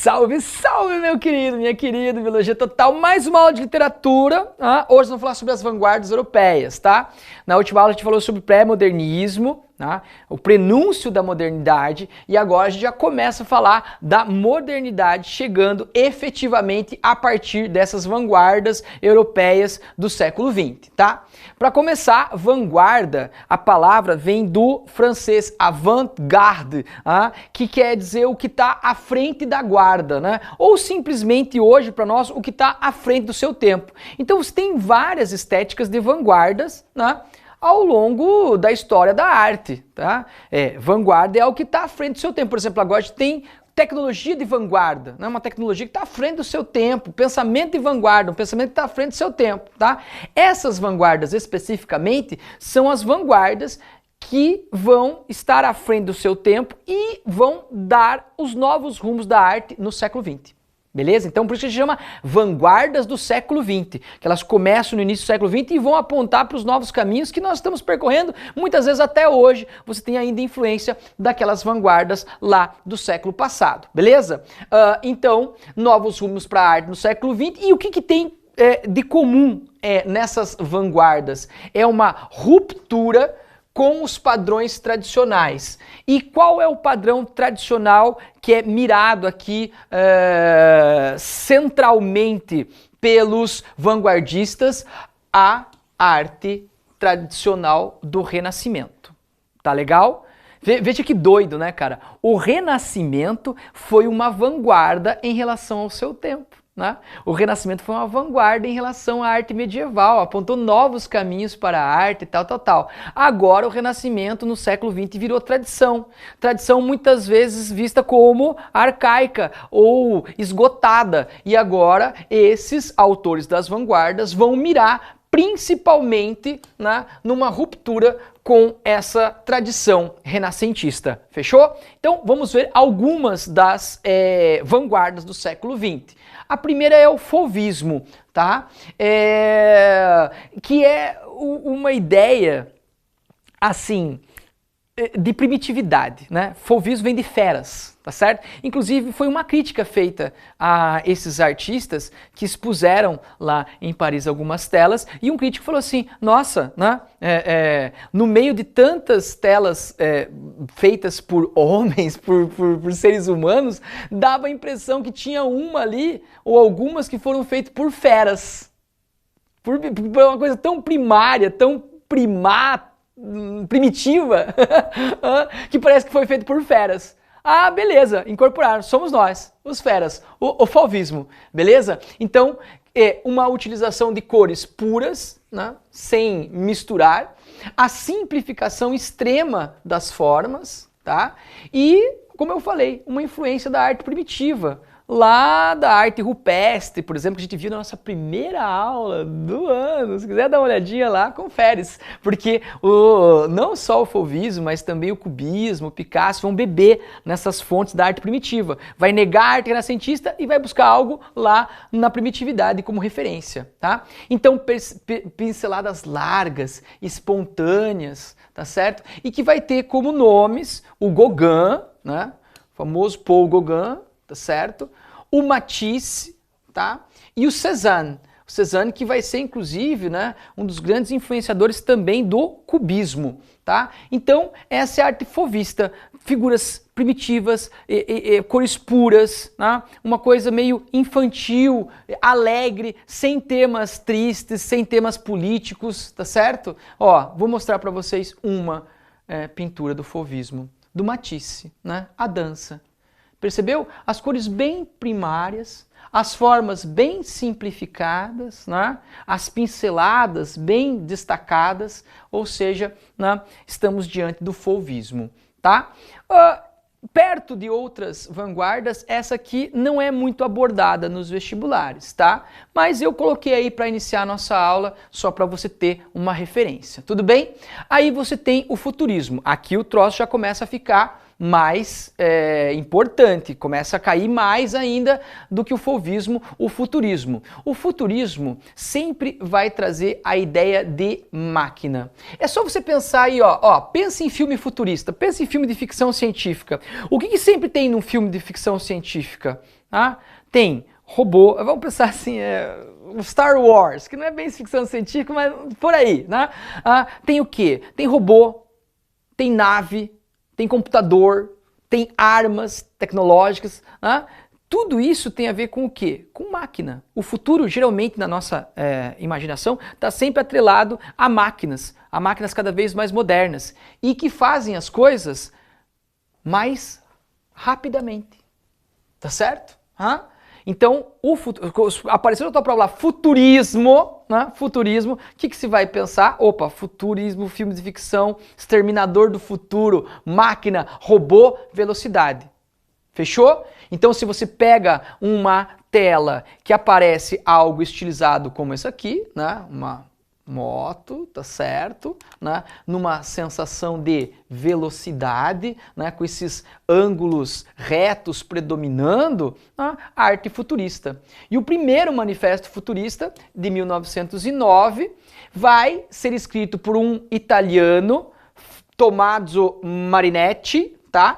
Salve, salve, meu querido, minha querida, Biologia Total. Mais uma aula de literatura. Hoje vamos falar sobre as vanguardas europeias, tá? Na última aula a gente falou sobre pré-modernismo, tá? O prenúncio da modernidade, e agora a gente já começa a falar da modernidade chegando efetivamente a partir dessas vanguardas europeias do século XX, tá? Para começar, vanguarda, a palavra vem do francês avant-garde, que quer dizer o que está à frente da guarda, né? Ou simplesmente hoje para nós o que está à frente do seu tempo. Então você tem várias estéticas de vanguardas, né, ao longo da história da arte, tá? Vanguarda é o que está à frente do seu tempo. Por exemplo, agora a gente tem tecnologia de vanguarda, né? Uma tecnologia que está à frente do seu tempo, pensamento de vanguarda, um pensamento que está à frente do seu tempo, tá? Essas vanguardas especificamente são as vanguardas que vão estar à frente do seu tempo e vão dar os novos rumos da arte no século XX. Beleza? Então por isso que a gente chama vanguardas do século XX, que elas começam no início do século XX e vão apontar para os novos caminhos que nós estamos percorrendo, muitas vezes até hoje você tem ainda influência daquelas vanguardas lá do século passado, beleza? Então, novos rumos para a arte no século XX, e o que tem de comum nessas vanguardas? É uma ruptura com os padrões tradicionais. E qual é o padrão tradicional que é mirado aqui centralmente pelos vanguardistas? A arte tradicional do Renascimento. Tá legal? Veja que doido, né, cara? O Renascimento foi uma vanguarda em relação ao seu tempo. Né? O Renascimento foi uma vanguarda em relação à arte medieval, apontou novos caminhos para a arte e tal. Agora o Renascimento no século XX virou tradição. Tradição muitas vezes vista como arcaica ou esgotada. E agora esses autores das vanguardas vão mirar principalmente, né, numa ruptura com essa tradição renascentista. Fechou? Então vamos ver algumas das vanguardas do século XX. A primeira é o fauvismo, tá? Que é uma ideia, assim, de primitividade, né? Fauvismo vem de feras, tá certo? Inclusive foi uma crítica feita a esses artistas que expuseram lá em Paris algumas telas, e um crítico falou assim, nossa, né? No meio de tantas telas feitas por homens, por seres humanos, dava a impressão que tinha uma ali, ou algumas que foram feitas por feras. Por uma coisa tão primária, tão primitiva, que parece que foi feito por feras. Ah, beleza, incorporaram, somos nós, os feras, o fauvismo, beleza? Então, é uma utilização de cores puras, né, sem misturar, a simplificação extrema das formas, tá? E, como eu falei, uma influência da arte primitiva, lá da arte rupestre, por exemplo, que a gente viu na nossa primeira aula do ano. Se quiser dar uma olhadinha lá, confere. Porque não só o fauvismo, mas também o cubismo, o Picasso vão beber nessas fontes da arte primitiva. Vai negar a arte renascentista e vai buscar algo lá na primitividade como referência, tá? Então, pinceladas largas, espontâneas, tá certo? E que vai ter como nomes o Gauguin, né? O famoso Paul Gauguin, tá certo? O Matisse, tá? E o Cézanne. O Cézanne que vai ser, inclusive, né, um dos grandes influenciadores também do cubismo, tá? Então, essa é a arte fauvista. Figuras primitivas, cores puras, né? Uma coisa meio infantil, alegre, sem temas tristes, sem temas políticos, tá certo? Ó, vou mostrar para vocês uma pintura do fauvismo, do Matisse, né? A dança. Percebeu? As cores bem primárias, as formas bem simplificadas, né? As pinceladas bem destacadas, ou seja, né? Estamos diante do fauvismo, tá? Perto de outras vanguardas, essa aqui não é muito abordada nos vestibulares, tá? Mas eu coloquei aí para iniciar a nossa aula, só para você ter uma referência, tudo bem? Aí você tem o futurismo. Aqui o troço já começa a ficar mais importante, começa a cair mais ainda do que o fauvismo, o futurismo. O futurismo sempre vai trazer a ideia de máquina. É só você pensar aí, ó, pensa em filme futurista, pensa em filme de ficção científica. O que sempre tem num filme de ficção científica? Tá? Tem robô, vamos pensar assim, o Star Wars, que não é bem ficção científica, mas por aí, né? Tem o quê? Tem robô, tem nave, tem computador, tem armas tecnológicas, né? Tudo isso tem a ver com o quê? Com máquina. O futuro, geralmente, na nossa imaginação, está sempre atrelado a máquinas cada vez mais modernas e que fazem as coisas mais rapidamente. Tá certo? Então, apareceu na tua prova lá, futurismo, né? Futurismo, o que se vai pensar? Opa, futurismo, filme de ficção, Exterminador do Futuro, máquina, robô, velocidade. Fechou? Então, se você pega uma tela que aparece algo estilizado como esse aqui, né? Uma moto, tá certo? Né? Numa sensação de velocidade, né? Com esses ângulos retos predominando, né? Arte futurista. E o primeiro manifesto futurista, de 1909, vai ser escrito por um italiano, Tommaso Marinetti, tá?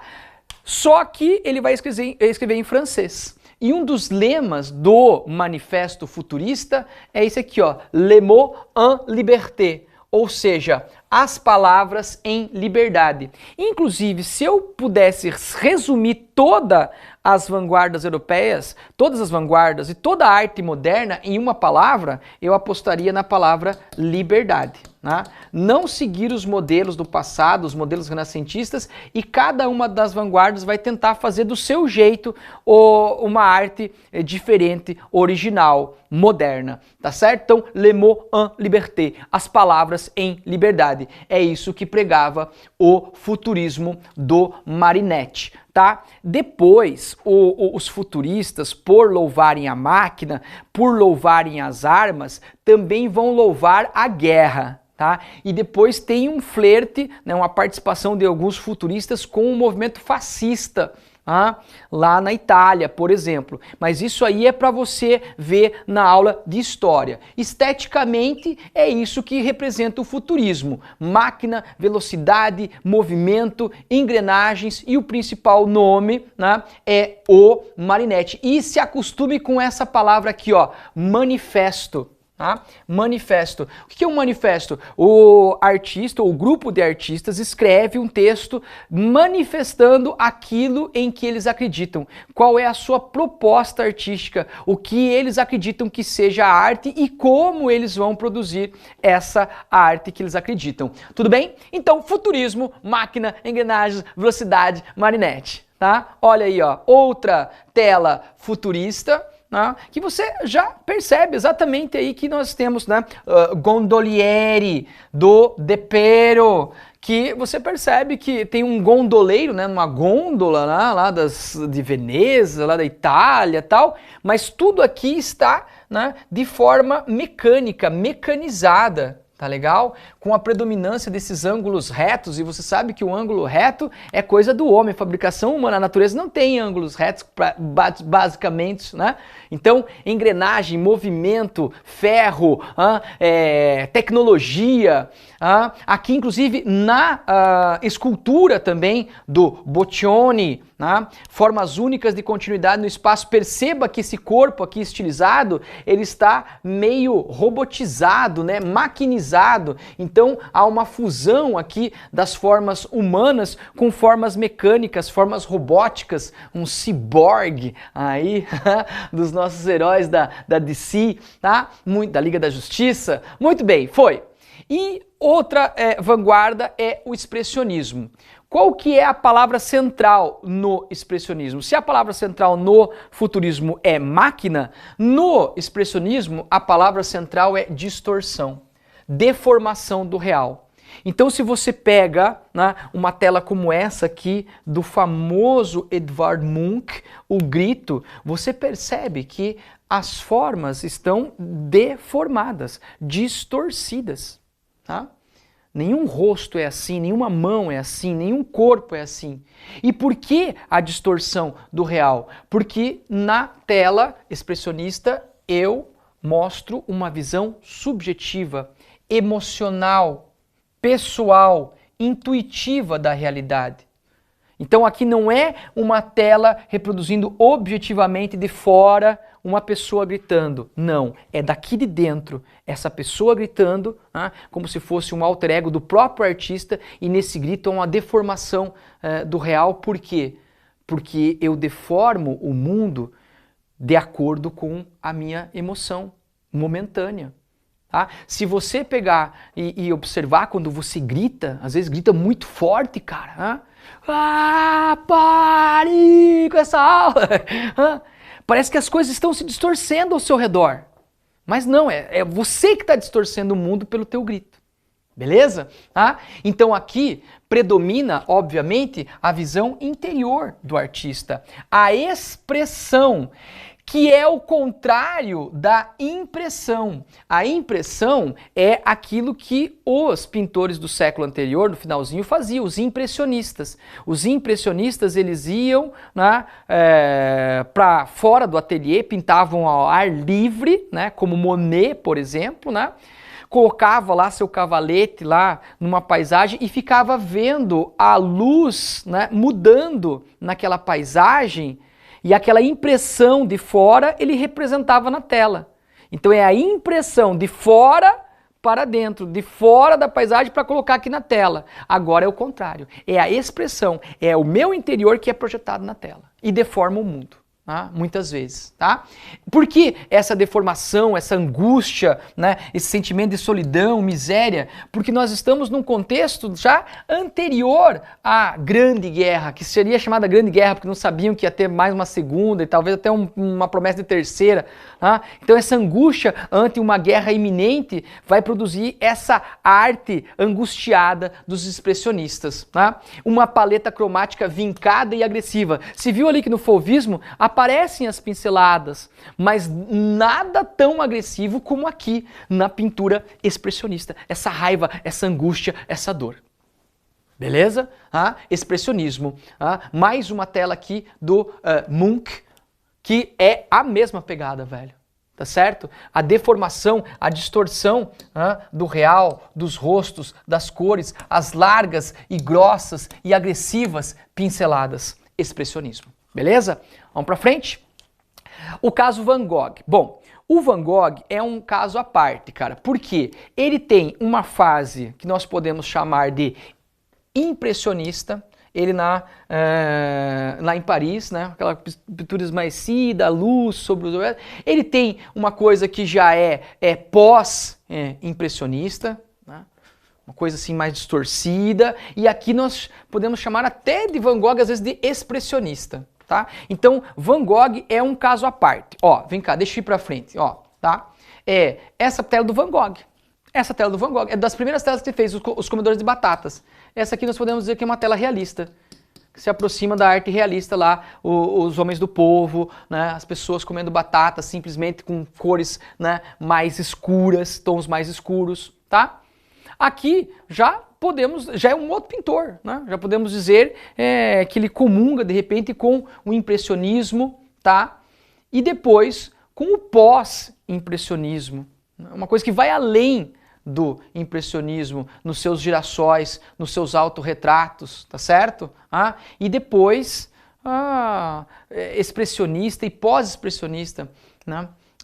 Só que ele vai escrever em francês. E um dos lemas do Manifesto Futurista é esse aqui, ó, Le mot en liberté, ou seja, as palavras em liberdade. Inclusive, se eu pudesse resumir todas as vanguardas europeias, todas as vanguardas e toda a arte moderna em uma palavra, eu apostaria na palavra liberdade. Né? Não seguir os modelos do passado, os modelos renascentistas, e cada uma das vanguardas vai tentar fazer do seu jeito uma arte diferente, original, moderna, tá certo? Então, le mot en liberté, as palavras em liberdade. É isso que pregava o futurismo do Marinetti. Tá? Depois, os futuristas, por louvarem a máquina, por louvarem as armas, também vão louvar a guerra. Tá? E depois tem um flerte, né, uma participação de alguns futuristas com o movimento fascista, lá na Itália, por exemplo. Mas isso aí é para você ver na aula de história. Esteticamente, é isso que representa o futurismo. Máquina, velocidade, movimento, engrenagens e o principal nome, né, é o Marinetti. E se acostume com essa palavra aqui, ó, manifesto. Manifesto. O que é um manifesto? O artista, ou o grupo de artistas, escreve um texto manifestando aquilo em que eles acreditam. Qual é a sua proposta artística? O que eles acreditam que seja a arte e como eles vão produzir essa arte que eles acreditam. Tudo bem? Então, futurismo, máquina, engrenagens, velocidade, Marinetti. Tá? Olha aí, ó, outra tela futurista. Que você já percebe exatamente aí que nós temos, né, Gondolieri, do De Pero, que você percebe que tem um gondoleiro, né, numa gôndola, né, lá de Veneza, lá da Itália e tal, mas tudo aqui está, né, de forma mecânica, mecanizada. Tá legal? Com a predominância desses ângulos retos, e você sabe que o ângulo reto é coisa do homem, fabricação humana, a natureza não tem ângulos retos basicamente, né? Então, engrenagem, movimento, ferro, tecnologia, aqui inclusive na escultura também do Boccioni, formas únicas de continuidade no espaço. Perceba que esse corpo aqui estilizado, ele está meio robotizado, né? Maquinizado. Então há uma fusão aqui das formas humanas com formas mecânicas, formas robóticas, um ciborgue aí dos nossos heróis da DC, tá? Da Liga da Justiça. Muito bem, foi. E outra vanguarda é o expressionismo. Qual que é a palavra central no expressionismo? Se a palavra central no futurismo é máquina, no expressionismo a palavra central é distorção, deformação do real. Então, se você pega, né, uma tela como essa aqui do famoso Edvard Munch, O Grito, você percebe que as formas estão deformadas, distorcidas, tá? Nenhum rosto é assim, nenhuma mão é assim, nenhum corpo é assim. E por que a distorção do real? Porque na tela expressionista eu mostro uma visão subjetiva, emocional, pessoal, intuitiva da realidade. Então aqui não é uma tela reproduzindo objetivamente de fora uma pessoa gritando. Não, é daqui de dentro, essa pessoa gritando, como se fosse um alter ego do próprio artista, e nesse grito há uma deformação do real. Por quê? Porque eu deformo o mundo de acordo com a minha emoção momentânea. Tá? Se você pegar e observar quando você grita, às vezes grita muito forte, cara. Pare com essa aula! Parece que as coisas estão se distorcendo ao seu redor. Mas não, é você que está distorcendo o mundo pelo teu grito. Beleza? Então aqui predomina, obviamente, a visão interior do artista. A expressão, que é o contrário da impressão. A impressão é aquilo que os pintores do século anterior, no finalzinho, faziam, os impressionistas. Os impressionistas, eles iam para fora do ateliê, pintavam ao ar livre, como Monet, por exemplo, colocava lá seu cavalete lá numa paisagem e ficava vendo a luz mudando naquela paisagem, e aquela impressão de fora ele representava na tela. Então é a impressão de fora para dentro, de fora da paisagem para colocar aqui na tela. Agora é o contrário, é a expressão, é o meu interior que é projetado na tela e deforma o mundo. Muitas vezes, tá? Por que essa deformação, essa angústia, esse sentimento de solidão, miséria? Porque nós estamos num contexto já anterior à Grande Guerra, que seria chamada Grande Guerra porque não sabiam que ia ter mais uma segunda e talvez até uma promessa de terceira. Então essa angústia ante uma guerra iminente vai produzir essa arte angustiada dos expressionistas. Uma paleta cromática vincada e agressiva. Se viu ali que no fauvismo aparecem as pinceladas, mas nada tão agressivo como aqui na pintura expressionista. Essa raiva, essa angústia, essa dor. Beleza? Expressionismo. Mais uma tela aqui do Munch, que é a mesma pegada, velho. Tá certo? A deformação, a distorção do real, dos rostos, das cores, as largas e grossas e agressivas pinceladas. Expressionismo. Beleza? Vamos para frente? O caso Van Gogh. Bom, o Van Gogh é um caso à parte, cara, porque ele tem uma fase que nós podemos chamar de impressionista, ele lá em Paris, aquela pintura esmaecida, a luz sobre os... Ele tem uma coisa que já é pós-impressionista, uma coisa assim mais distorcida, e aqui nós podemos chamar até de Van Gogh, às vezes, de expressionista. Tá? Então, Van Gogh é um caso à parte. Vem cá, deixa eu ir para frente. Tá? Essa tela do Van Gogh. Essa tela do Van Gogh é das primeiras telas que ele fez, os comedores de batatas. Essa aqui nós podemos dizer que é uma tela realista, que se aproxima da arte realista lá, os homens do povo, as pessoas comendo batatas simplesmente com cores mais escuras, tons mais escuros. Tá? Aqui já é um outro pintor, já podemos dizer que ele comunga de repente com o impressionismo, tá? E depois com o pós-impressionismo, uma coisa que vai além do impressionismo, nos seus girassóis, nos seus autorretratos, tá certo? E depois expressionista e pós-expressionista,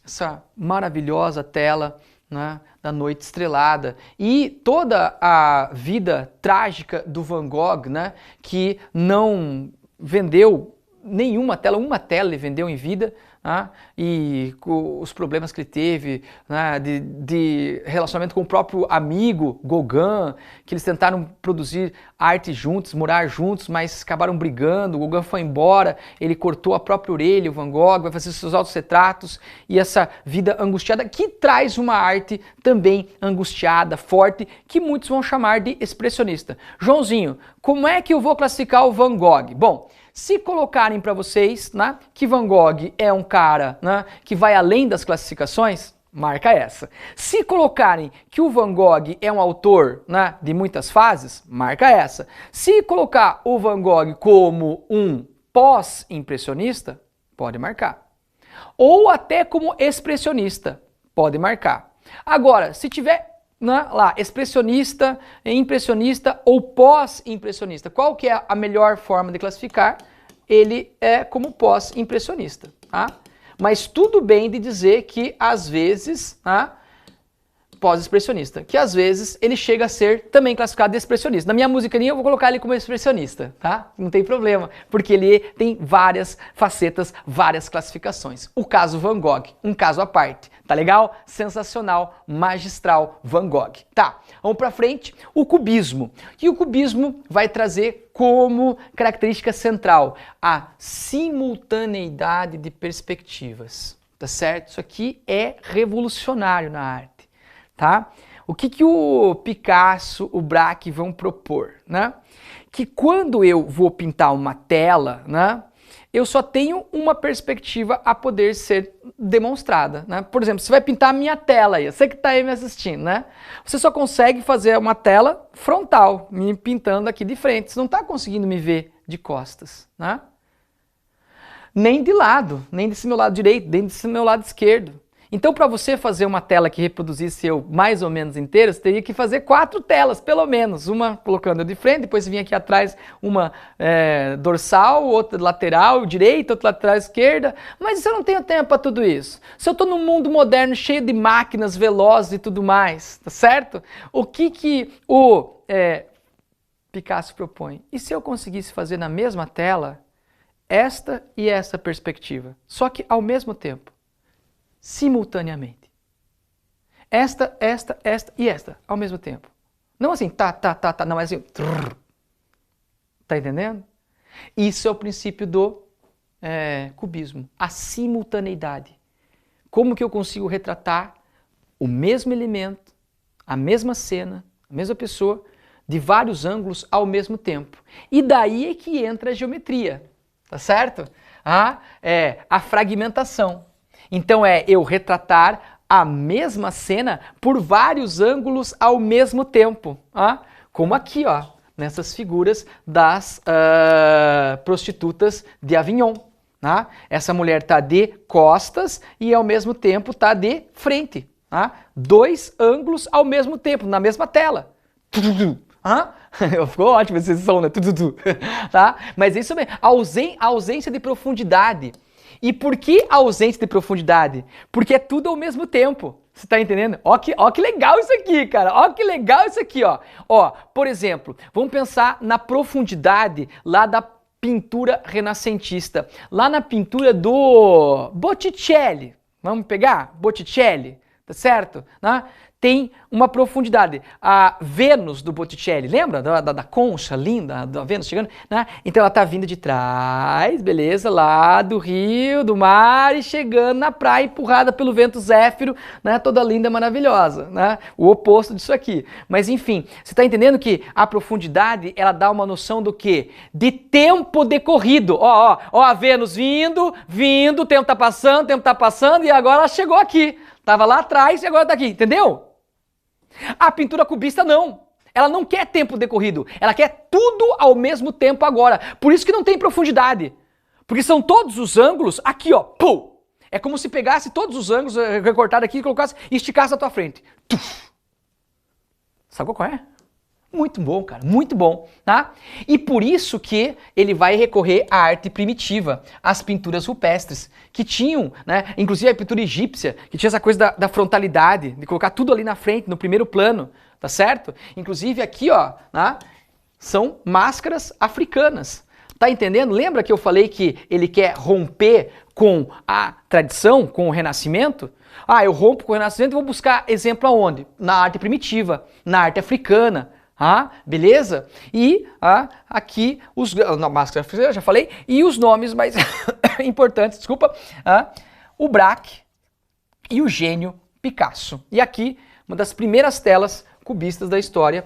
essa maravilhosa tela da Noite Estrelada, e toda a vida trágica do Van Gogh, que não vendeu nenhuma tela, uma tela ele vendeu em vida, e os problemas que ele teve de relacionamento com o próprio amigo Gauguin, que eles tentaram produzir arte juntos, morar juntos, mas acabaram brigando, o Gauguin foi embora, ele cortou a própria orelha, o Van Gogh vai fazer seus autorretratos, e essa vida angustiada que traz uma arte também angustiada, forte, que muitos vão chamar de expressionista. Joãozinho, como é que eu vou classificar o Van Gogh? Bom, se colocarem para vocês que Van Gogh é um cara que vai além das classificações, marca essa. Se colocarem que o Van Gogh é um autor de muitas fases, marca essa. Se colocar o Van Gogh como um pós-impressionista, pode marcar. Ou até como expressionista, pode marcar. Agora, se tiver né, lá, expressionista, impressionista ou pós-impressionista. Qual que é a melhor forma de classificar? Ele é como pós-impressionista, tá? Mas tudo bem de dizer que às vezes, tá, pós-expressionista, que às vezes ele chega a ser também classificado de expressionista. Na minha musicaninha eu vou colocar ele como expressionista, tá? Não tem problema, porque ele tem várias facetas, várias classificações. O caso Van Gogh, um caso à parte, tá legal? Sensacional, magistral Van Gogh. Tá, vamos pra frente, o cubismo. E o cubismo vai trazer como característica central a simultaneidade de perspectivas, tá certo? Isso aqui é revolucionário na arte. Tá? O que o Picasso, o Braque vão propor, né? Que quando eu vou pintar uma tela, né, eu só tenho uma perspectiva a poder ser demonstrada, né? Por exemplo, você vai pintar a minha tela aí, você que está aí me assistindo, né? Você só consegue fazer uma tela frontal, me pintando aqui de frente, você não está conseguindo me ver de costas, né? Nem de lado, nem desse meu lado direito, nem desse meu lado esquerdo. Então, para você fazer uma tela que reproduzisse eu mais ou menos inteira, você teria que fazer 4 telas, pelo menos. Uma colocando eu de frente, depois você vinha aqui atrás uma dorsal, outra lateral direita, outra lateral esquerda. Mas eu não tenho tempo para tudo isso. Se eu estou num mundo moderno cheio de máquinas velozes e tudo mais, tá certo? O que o Picasso propõe? E se eu conseguisse fazer na mesma tela esta e essa perspectiva, só que ao mesmo tempo? Simultaneamente. Esta e esta, ao mesmo tempo. Não assim, tá, não, mas assim, trrr. Tá entendendo? Isso é o princípio do cubismo, a simultaneidade. Como que eu consigo retratar o mesmo elemento, a mesma cena, a mesma pessoa, de vários ângulos ao mesmo tempo. E daí é que entra a geometria, tá certo? A fragmentação. Então eu retratar a mesma cena por vários ângulos ao mesmo tempo, como aqui, ó, nessas figuras das prostitutas de Avignon. Essa mulher está de costas e ao mesmo tempo está de frente. 2 ângulos ao mesmo tempo, na mesma tela. Ficou ótimo esse som, né? Tá? Mas isso mesmo, a ausência de profundidade. E por que a ausência de profundidade? Porque é tudo ao mesmo tempo. Você tá entendendo? Ó que legal isso aqui, cara. Ó que legal isso aqui, ó. Ó, por exemplo, vamos pensar na profundidade lá da pintura renascentista. Lá na pintura do Botticelli. Vamos pegar? Botticelli, tá certo? Tem uma profundidade. A Vênus do Botticelli, lembra da concha linda, da Vênus chegando? Então ela tá vindo de trás, beleza, lá do rio, do mar e chegando na praia, empurrada pelo vento zéfiro, toda linda, maravilhosa, o oposto disso aqui. Mas enfim, você tá entendendo que a profundidade, ela dá uma noção do quê? De tempo decorrido. Ó, a Vênus vindo, o tempo tá passando e agora ela chegou aqui. Tava lá atrás e agora tá aqui, entendeu? A pintura cubista não. Ela não quer tempo decorrido. Ela quer tudo ao mesmo tempo agora. Por isso que não tem profundidade. Porque são todos os ângulos aqui, ó. Pum! É como se pegasse todos os ângulos recortados aqui, colocasse e esticasse à tua frente. Tuf! Sabe qual é? Muito bom, cara, muito bom, tá? E por isso que ele vai recorrer à arte primitiva, às pinturas rupestres, que tinham, inclusive a pintura egípcia, que tinha essa coisa da frontalidade, de colocar tudo ali na frente, no primeiro plano, tá certo? Inclusive aqui, ó, são máscaras africanas. Tá entendendo? Lembra que eu falei que ele quer romper com a tradição, com o Renascimento? Eu rompo com o Renascimento e vou buscar exemplo aonde? Na arte primitiva, na arte africana. Beleza? E aqui os máscara, eu já falei, e os nomes mais importantes, desculpa, o Braque e o gênio Picasso. E aqui, uma das primeiras telas cubistas da história,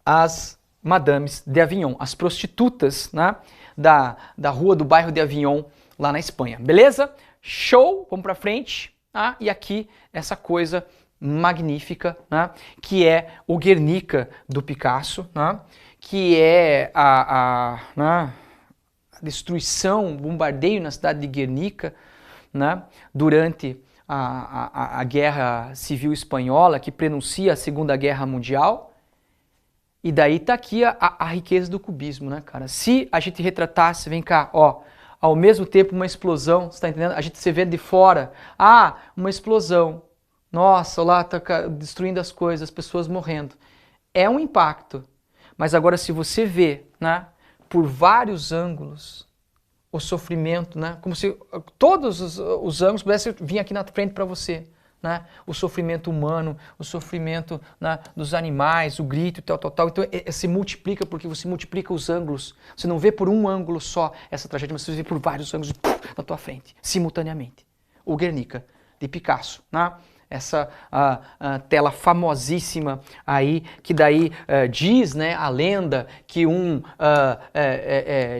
as Madames de Avignon, as prostitutas da rua do bairro de Avignon, lá na Espanha. Beleza? Show! Vamos pra frente. E aqui, essa coisa magnífica, que é o Guernica do Picasso, que é a destruição, o bombardeio na cidade de Guernica, durante a Guerra Civil Espanhola, que prenuncia a Segunda Guerra Mundial. E daí tá aqui a riqueza do cubismo, né, cara? Se a gente retratasse, vem cá, ó, ao mesmo tempo uma explosão, você tá entendendo? A gente se vê de fora, uma explosão, nossa, lá tá destruindo as coisas, as pessoas morrendo. É um impacto, mas agora se você vê, né, por vários ângulos, o sofrimento, né, como se todos os ângulos pudessem vir aqui na frente para você. Né? O sofrimento humano, o sofrimento, né, dos animais, o grito e tal. Então se multiplica porque você multiplica os ângulos. Você não vê por um ângulo só essa tragédia, mas você vê por vários ângulos na tua frente, simultaneamente. O Guernica, de Picasso. Né? Essa tela famosíssima aí, que daí diz, né, a lenda que um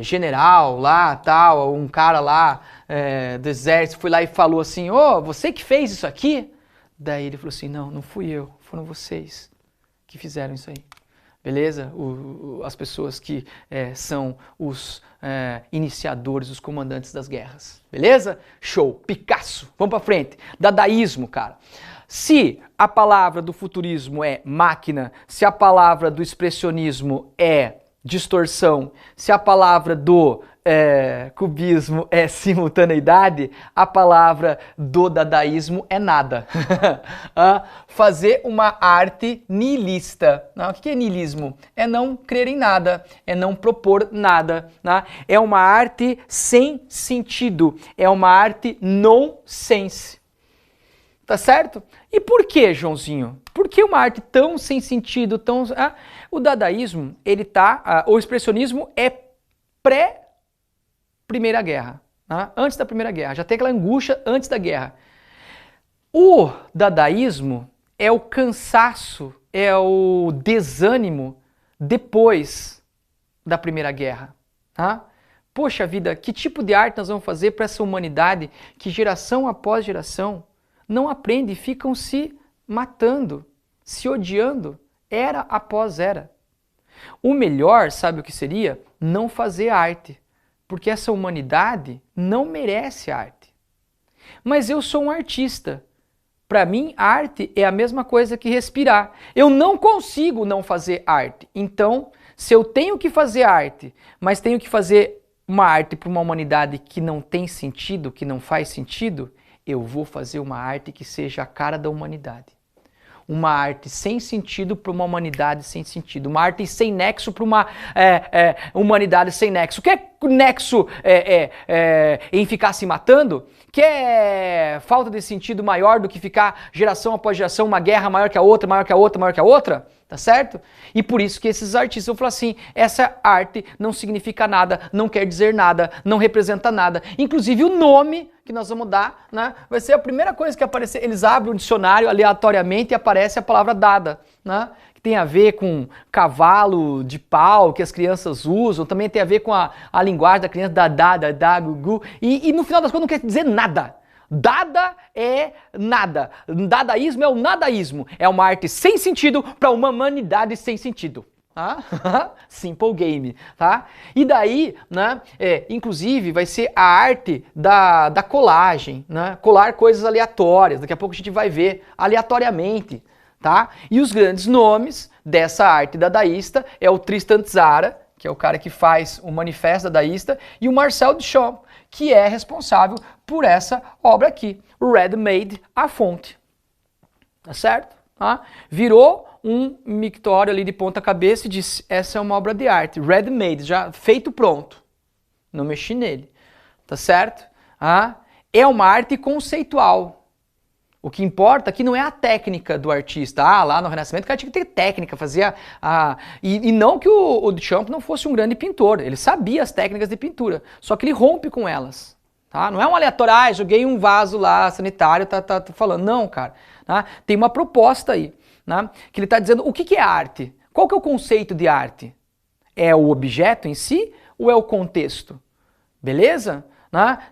general lá, tal, um cara lá do exército foi lá e falou assim, você que fez isso aqui? Daí ele falou assim, não fui eu, foram vocês que fizeram isso aí. Beleza? As pessoas que são os iniciadores, os comandantes das guerras. Beleza? Show. Picasso. Vamos pra frente. Dadaísmo, cara. Se a palavra do futurismo é máquina, se a palavra do expressionismo é distorção, se a palavra do cubismo é simultaneidade, a palavra do dadaísmo é nada. Fazer uma arte nihilista. O que é nihilismo? É não crer em nada, é não propor nada. É uma arte sem sentido, é uma arte nonsense. Tá certo? E por que, Joãozinho? Por que uma arte tão sem sentido, tão... O dadaísmo, ele tá... o expressionismo é pré-Primeira Guerra. Antes da Primeira Guerra. Já tem aquela angústia antes da guerra. O dadaísmo é o cansaço, é o desânimo depois da Primeira Guerra. Poxa vida, que tipo de arte nós vamos fazer para essa humanidade que geração após geração não aprende e ficam se matando, se odiando, era após era. O melhor, sabe o que seria? Não fazer arte, porque essa humanidade não merece arte. Mas eu sou um artista. Para mim, arte é a mesma coisa que respirar. Eu não consigo não fazer arte. Então, se eu tenho que fazer arte, mas tenho que fazer uma arte para uma humanidade que não tem sentido, que não faz sentido, eu vou fazer uma arte que seja a cara da humanidade. Uma arte sem sentido para uma humanidade sem sentido. Uma arte sem nexo para uma humanidade sem nexo. Quer nexo em ficar se matando? Quer falta de sentido maior do que ficar geração após geração, uma guerra maior que a outra, maior que a outra, maior que a outra? Tá certo? E por isso que esses artistas vão falar assim, essa arte não significa nada, não quer dizer nada, não representa nada. Inclusive o nome que nós vamos dar, né, vai ser a primeira coisa que aparecer. Eles abrem um dicionário aleatoriamente e aparece a palavra dada, né, que tem a ver com cavalo de pau que as crianças usam, também tem a ver com a linguagem da criança, da, gugu, e no final das contas não quer dizer nada. Dada é nada. Dadaísmo é o nadaísmo. É uma arte sem sentido para uma humanidade sem sentido. Simple game, tá? E daí, né, inclusive vai ser a arte da colagem, né? Colar coisas aleatórias. Daqui a pouco a gente vai ver aleatoriamente, tá? E os grandes nomes dessa arte dadaísta é o Tristan Tzara, que é o cara que faz o Manifesto Dadaísta, e o Marcel Duchamp, que é responsável por essa obra aqui, Ready-Made, a fonte. Tá certo? Virou um mictório ali de ponta cabeça e disse, essa é uma obra de arte, ready-made, já feito pronto. Não mexi nele. Tá certo? É uma arte conceitual. O que importa aqui não é a técnica do artista. Lá no Renascimento o cara tinha que ter técnica, fazia e não que o Duchamp não fosse um grande pintor, ele sabia as técnicas de pintura, só que ele rompe com elas. Tá? Não é um aleatório, joguei um vaso lá sanitário, tá falando. Não, cara. Tá? Tem uma proposta aí, né? Que ele está dizendo o que é arte. Qual que é o conceito de arte? É o objeto em si ou é o contexto? Beleza?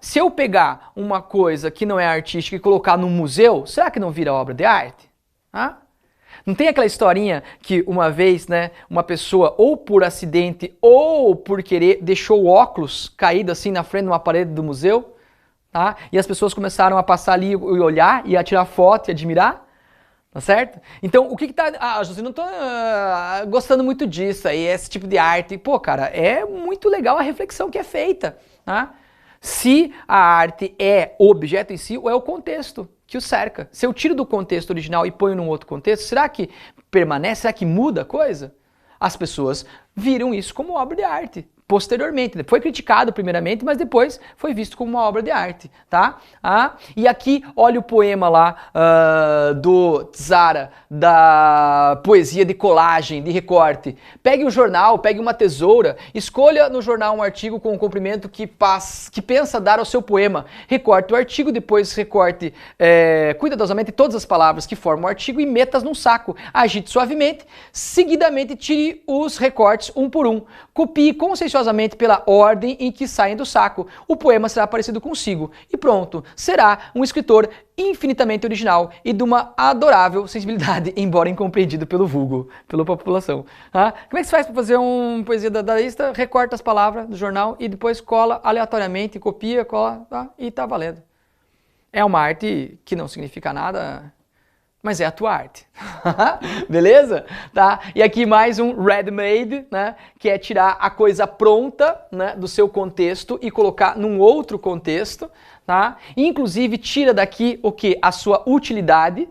Se eu pegar uma coisa que não é artística e colocar num museu, será que não vira obra de arte? Não tem aquela historinha que uma vez, né, uma pessoa ou por acidente ou por querer deixou o óculos caído assim na frente de uma parede do museu? tá? E as pessoas começaram a passar ali e olhar e a tirar foto e admirar. Tá certo? Então, o que tá... Ah, José, não tô gostando muito disso aí, esse tipo de arte. Pô, cara, é muito legal a reflexão que é feita, tá? Se a arte é o objeto em si ou é o contexto que o cerca. Se eu tiro do contexto original e ponho num outro contexto, será que permanece? Será que muda a coisa? As pessoas viram isso como obra de arte. Posteriormente, foi criticado primeiramente, mas depois foi visto como uma obra de arte, tá? E aqui, olha o poema lá do Tzara, da poesia de colagem, de recorte. Pegue o jornal, pegue uma tesoura, escolha no jornal um artigo com o comprimento que pensa dar ao seu poema. Recorte o artigo, depois recorte cuidadosamente todas as palavras que formam o artigo e meta-as num saco. Agite suavemente, seguidamente tire os recortes um por um. Copie conscienciosamente pela ordem em que saem do saco. O poema será parecido consigo. E pronto, será um escritor infinitamente original e de uma adorável sensibilidade, embora incompreendido pelo vulgo, pela população. Como é que se faz para fazer uma poesia dadaísta? Recorta as palavras do jornal e depois cola aleatoriamente, copia, cola, e tá valendo. É uma arte que não significa nada, mas é a tua arte. Beleza? Tá? E aqui mais um ready-made, né? Que é tirar a coisa pronta, né, do seu contexto e colocar num outro contexto, tá? Inclusive tira daqui o que? A sua utilidade.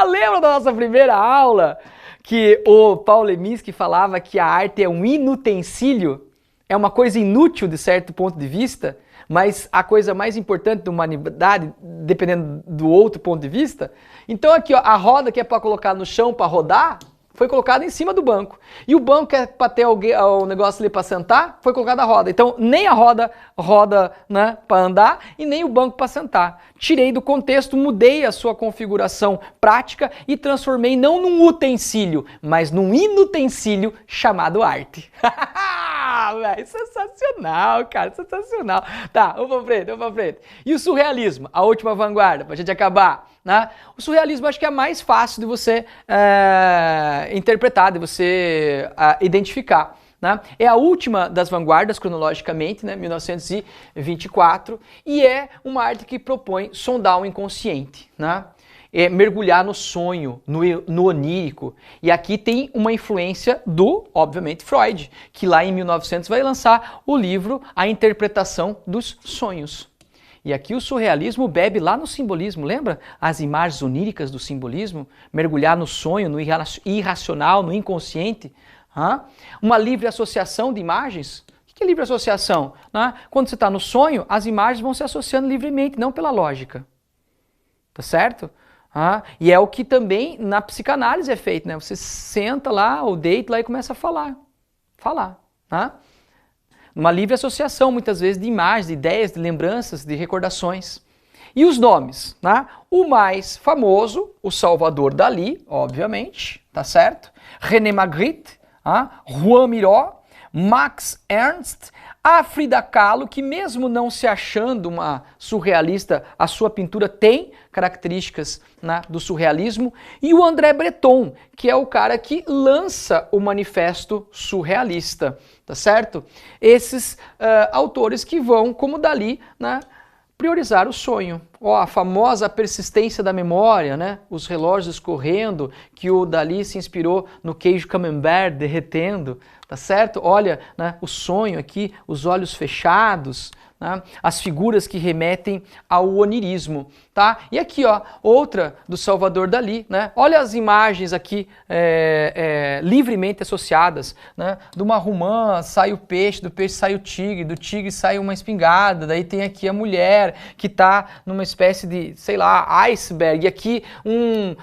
Lembra da nossa primeira aula? Que o Paul Leminski falava que a arte é um inutensílio? É uma coisa inútil de certo ponto de vista? Mas a coisa mais importante da humanidade, dependendo do outro ponto de vista. Então aqui, ó, a roda que é para colocar no chão para rodar, foi colocada em cima do banco. E o banco que é para ter o negócio ali para sentar, foi colocada a roda. Então nem a roda roda, né, para andar e nem o banco para sentar. Tirei do contexto, mudei a sua configuração prática e transformei não num utensílio, mas num inutensílio chamado arte. Véio, sensacional, cara, sensacional. Tá, vamos pra frente. E o surrealismo, a última vanguarda, pra gente acabar, né? O surrealismo acho que é mais fácil de você interpretar, de você identificar. Né? É a última das vanguardas, cronologicamente, né? 1924, e é uma arte que propõe sondar o inconsciente, né? Mergulhar no sonho, no onírico. E aqui tem uma influência do, obviamente, Freud, que lá em 1900 vai lançar o livro A Interpretação dos Sonhos. E aqui o surrealismo bebe lá no simbolismo, lembra? As imagens oníricas do simbolismo, mergulhar no sonho, no irracional, no inconsciente. Uma livre associação de imagens. O que é livre associação? Quando você está no sonho, as imagens vão se associando livremente, não pela lógica. Tá certo? E é o que também na psicanálise é feito, né? Você senta lá ou deita lá e começa a falar. Uma livre associação, muitas vezes, de imagens, de ideias, de lembranças, de recordações. E os nomes, né? O mais famoso, o Salvador Dalí, obviamente, tá certo? René Magritte, Juan Miró, Max Ernst, a Frida Kahlo, que mesmo não se achando uma surrealista, a sua pintura tem características, né, do surrealismo, e o André Breton, que é o cara que lança o Manifesto Surrealista, tá certo? Esses autores que vão, como Dalí, né, priorizar o sonho. A famosa persistência da memória, né? Os relógios escorrendo, que o Dalí se inspirou no queijo camembert derretendo, tá certo? Olha, né, o sonho aqui, os olhos fechados, né? As figuras que remetem ao onirismo, tá? E aqui, ó, outra do Salvador Dalí, né? Olha as imagens aqui livremente associadas, né? De uma romã sai o peixe, do peixe sai o tigre, do tigre sai uma espingarda, daí tem aqui a mulher que está numa espécie de, sei lá, iceberg, e aqui um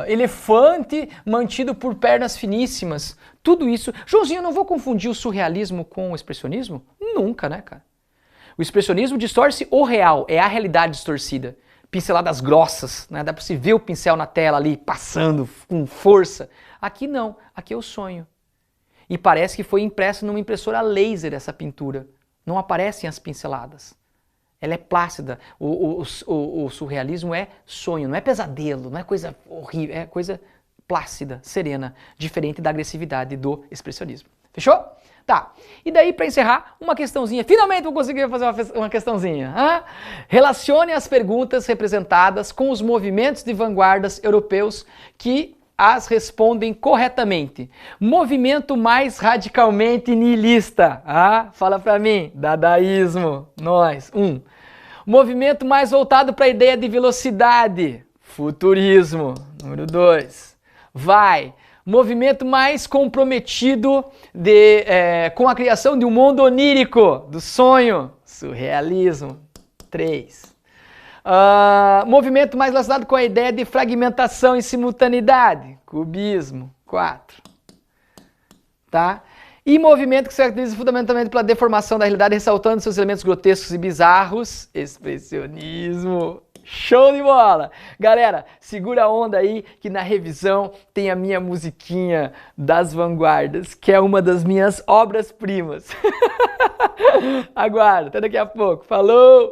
elefante mantido por pernas finíssimas. Tudo isso. Joãozinho, eu não vou confundir o surrealismo com o expressionismo? Nunca, né, cara? O expressionismo distorce o real, é a realidade distorcida. Pinceladas grossas, né? Dá para se ver o pincel na tela ali, passando com força. Aqui não, aqui é o sonho. E parece que foi impressa numa impressora laser essa pintura. Não aparecem as pinceladas. Ela é plácida. O surrealismo é sonho, não é pesadelo, não é coisa horrível, é coisa plácida, serena, diferente da agressividade do expressionismo. Fechou? Tá, e daí para encerrar, uma questãozinha. Finalmente vou conseguir fazer uma questãozinha. Relacione as perguntas representadas com os movimentos de vanguardas europeus que as respondem corretamente. Movimento mais radicalmente niilista. Fala pra mim. Dadaísmo. Nós. Movimento mais voltado para a ideia de velocidade. Futurismo. Número 2. Movimento mais comprometido com a criação de um mundo onírico, do sonho. Surrealismo. 3. Movimento mais relacionado com a ideia de fragmentação e simultaneidade. Cubismo. 4. Tá? E movimento que se caracteriza fundamentalmente pela deformação da realidade, ressaltando seus elementos grotescos e bizarros. Expressionismo. Show de bola! Galera, segura a onda aí que na revisão tem a minha musiquinha das vanguardas, que é uma das minhas obras-primas. Aguarda, até daqui a pouco. Falou!